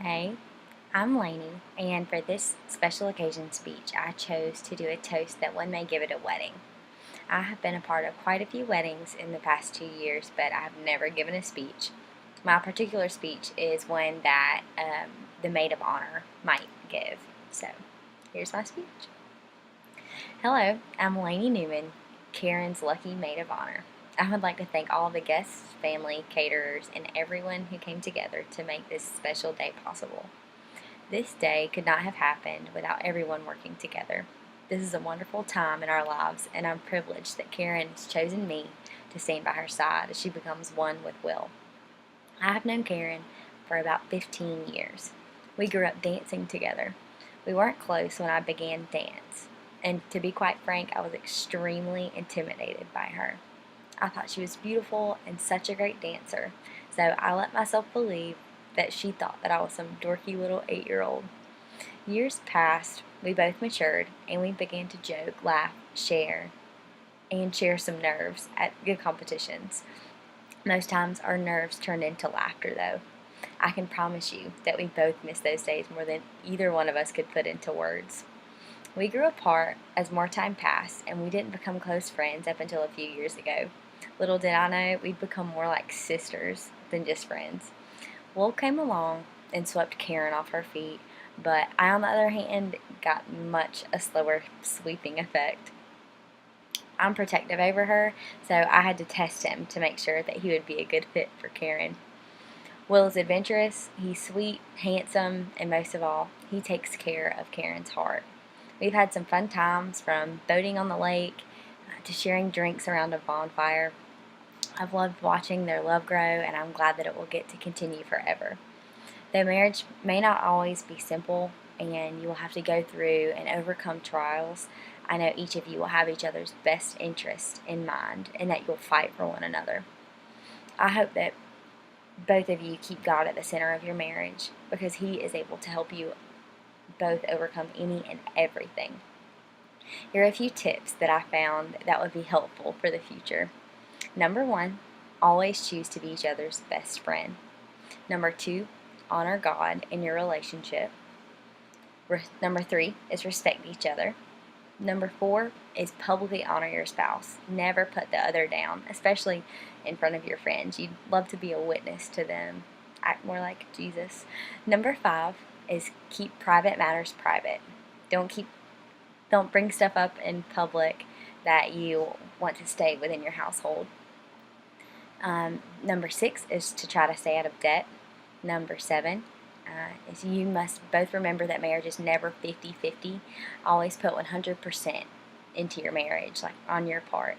Hey, I'm Lainey, and for this special occasion speech, I chose to do a toast that one may give at a wedding. I have been a part of quite a few weddings in the past 2 years, but I have never given a speech. My particular speech is one that the maid of honor might give. So, here's my speech. Hello, I'm Lainey Newman, Karen's lucky maid of honor. I would like to thank all the guests, family, caterers, and everyone who came together to make this special day possible. This day could not have happened without everyone working together. This is a wonderful time in our lives, and I'm privileged that Karen has chosen me to stand by her side as she becomes one with Will. I have known Karen for about 15 years. We grew up dancing together. We weren't close when I began dance, and to be quite frank, I was extremely intimidated by her. I thought she was beautiful and such a great dancer, so I let myself believe that she thought that I was some dorky little 8-year-old. Years passed, we both matured, and we began to joke, laugh, share some nerves at good competitions. Most times our nerves turned into laughter, though. I can promise you that we both missed those days more than either one of us could put into words. We grew apart as more time passed, and we didn't become close friends up until a few years ago. Little did I know we'd become more like sisters than just friends. Will came along and swept Karen off her feet, but I, on the other hand, got much a slower sweeping effect. I'm protective over her, so I had to test him to make sure that he would be a good fit for Karen. Will is adventurous, he's sweet, handsome, and most of all, he takes care of Karen's heart. We've had some fun times, from boating on the lake to sharing drinks around a bonfire. I've loved watching their love grow, and I'm glad that it will get to continue forever. Though marriage may not always be simple, and you will have to go through and overcome trials, I know each of you will have each other's best interest in mind, and that you'll fight for one another. I hope that both of you keep God at the center of your marriage, because He is able to help you both overcome any and everything. Here are a few tips that I found that would be helpful for the future. Number 1, always choose to be each other's best friend. Number 2, honor God in your relationship. Number 3 is respect each other. Number 4 is publicly honor your spouse. Never put the other down, especially in front of your friends. You'd love to be a witness to them. Act more like Jesus. Number 5 is keep private matters private. Don't bring stuff up in public that you want to stay within your household. Number 6 is to try to stay out of debt. Number 7 is you must both remember that marriage is never 50-50. Always put 100% into your marriage, like on your part.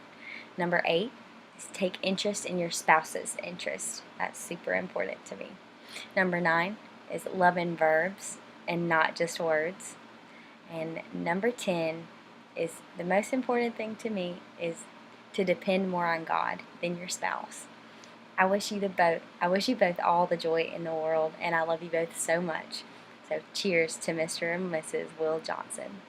Number 8 is take interest in your spouse's interest. That's super important to me. Number 9 is love in verbs and not just words. And number 10 is the most important thing to me, is to depend more on God than your spouse. I wish you both all the joy in the world, and I love you both so much. So cheers to Mr. and Mrs. Will Johnson.